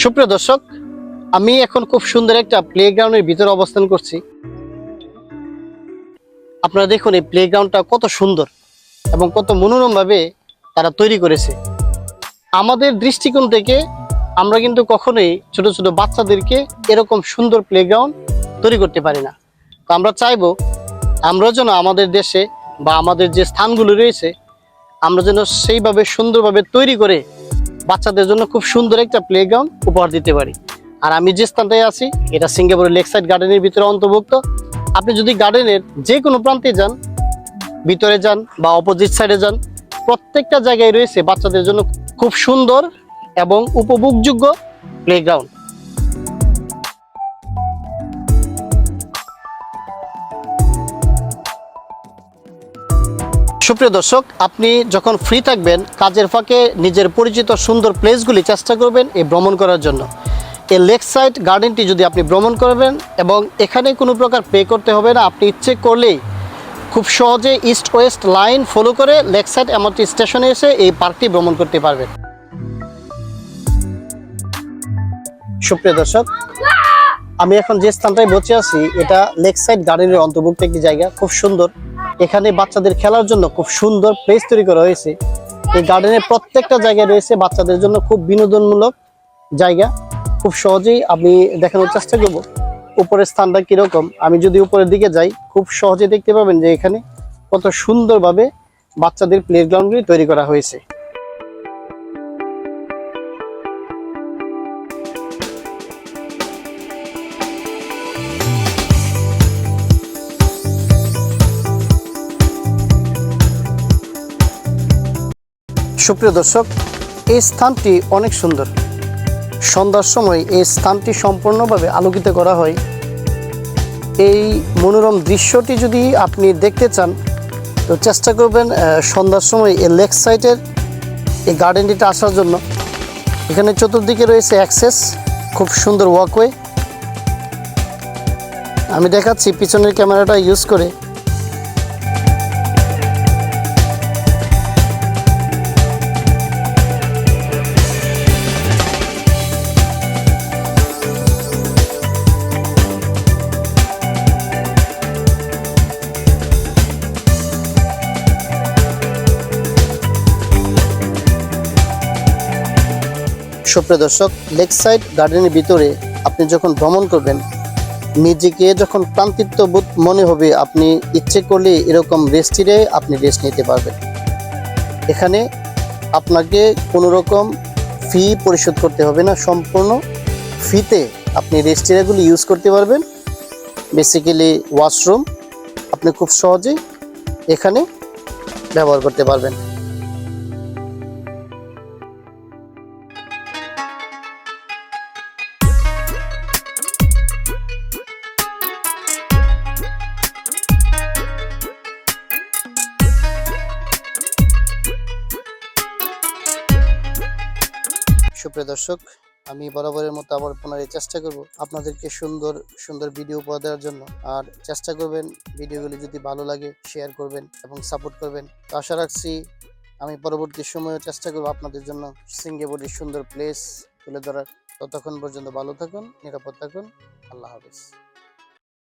সুপ্রিয় দর্শক, আমি এখন খুব সুন্দর একটা প্লেগ্রাউন্ডের ভিতরে অবস্থান করছি। আপনারা দেখুন এই প্লেগ্রাউন্ডটা কত সুন্দর এবং কত মনোরম ভাবে তারা তৈরি করেছে। আমাদের দৃষ্টিকোণ থেকে আমরা কিন্তু কখনোই ছোট ছোট বাচ্চাদেরকে এরকম সুন্দর প্লেগ্রাউন্ড তৈরি করতে পারি না। তো আমরা চাইবো আমরা যেন আমাদের দেশে বা আমাদের যে স্থানগুলো রয়েছে আমরা যেন সেইভাবে সুন্দরভাবে তৈরি করে বাচ্চাদের জন্য খুব সুন্দর একটা প্লেগ্রাউন্ড উপহার দিতে পারি। আর আমি যে স্থানটায় আছি এটা সিঙ্গাপুরের লেক সাইড গার্ডেনের ভিতরে অন্তর্ভুক্ত। আপনি যদি গার্ডেনের যে কোনো প্রান্তে যান, ভিতরে যান বা অপোজিট সাইডে যান, প্রত্যেকটা জায়গায় রয়েছে বাচ্চাদের জন্য খুব সুন্দর এবং উপভোগযোগ্য প্লেগ্রাউন্ড। সুপ্রিয় দর্শক, আপনি যখন ফ্রি থাকবেন কাজের ফাঁকে নিজের পরিচিত সুন্দর প্লেসগুলি চেষ্টা করবেন এই ভ্রমণ করার জন্য। এই লেক সাইড গার্ডেনটি যদি আপনি ভ্রমণ করবেন এবং এখানে কোনো প্রকার পে করতে হবে না, আপনি ইচ্ছে করলেই খুব সহজে ইস্ট ওয়েস্ট লাইন ফলো করে লেক সাইড এমআরটি স্টেশনে এসে এই পার্কটি ভ্রমণ করতে পারবেন। সুপ্রিয় দর্শক, আমি এখন যে স্থানটায় বসে আছি এটা লেক সাইড গার্ডেনের অন্তর্ভুক্ত একটি জায়গা, খুব সুন্দর। এখানে বাচ্চাদের খেলার জন্য খুব সুন্দর প্লেস তৈরি করা হয়েছে। এই গার্ডেনের প্রত্যেকটা জায়গায় রয়েছে বাচ্চাদের জন্য খুব বিনোদনমূলক জায়গা। খুব সহজেই আমি দেখানোর চেষ্টা করব উপরের স্থানটা কিরকম। আমি যদি উপরের দিকে যাই খুব সহজে দেখতে পাবেন যে এখানে কত সুন্দরভাবে বাচ্চাদের প্লেগ্রাউন্ডগুলি তৈরি করা হয়েছে। সুপ্রিয় দর্শক, এই স্থানটি অনেক সুন্দর। সন্ধ্যার সময় এই স্থানটি সম্পূর্ণভাবে আলোকিত করা হয়। এই মনোরম দৃশ্যটি যদি আপনি দেখতে চান তো চেষ্টা করবেন সন্ধ্যার সময় এই লেক সাইডের এই গার্ডেনটিতে আসার জন্য। এখানে চতুর্দিকে রয়েছে অ্যাক্সেস, খুব সুন্দর ওয়াকওয়ে। আমি দেখাচ্ছি পিছনের ক্যামেরাটা ইউজ করে। সুপ্রিয় দর্শক, লেক সাইড গার্ডেনের ভিতরে আপনি যখন ভ্রমণ করবেন নিজেকে যখন ক্লান্তিত্ব বোধ মনে হবে, আপনি ইচ্ছে করলে এরকম রেস্টিরে আপনি রেস্ট নিতে পারবেন। এখানে আপনাকে কোনো রকম ফি পরিশোধ করতে হবে না, সম্পূর্ণ ফিতে আপনি রেস্টিরাগুলি ইউজ করতে পারবেন। বেসিক্যালি ওয়াশরুম আপনি খুব সহজেই এখানে ব্যবহার করতে পারবেন। সুপ্রিয় দর্শক, আমি বরাবরের মতো আবার পুনরায় চেষ্টা করব আপনাদেরকে সুন্দর সুন্দর ভিডিও উপহার দেওয়ার জন্য। আর চেষ্টা করবেন ভিডিওগুলি যদি ভালো লাগে শেয়ার করবেন এবং সাপোর্ট করবেন। তো আশা রাখছি আমি পরবর্তী সময়ে চেষ্টা করব আপনাদের জন্য সিঙ্গাপুরের সুন্দর প্লেস তুলে ধরার। ততক্ষণ পর্যন্ত ভালো থাকুন, নিরাপদ থাকুন। আল্লাহ হাফেজ।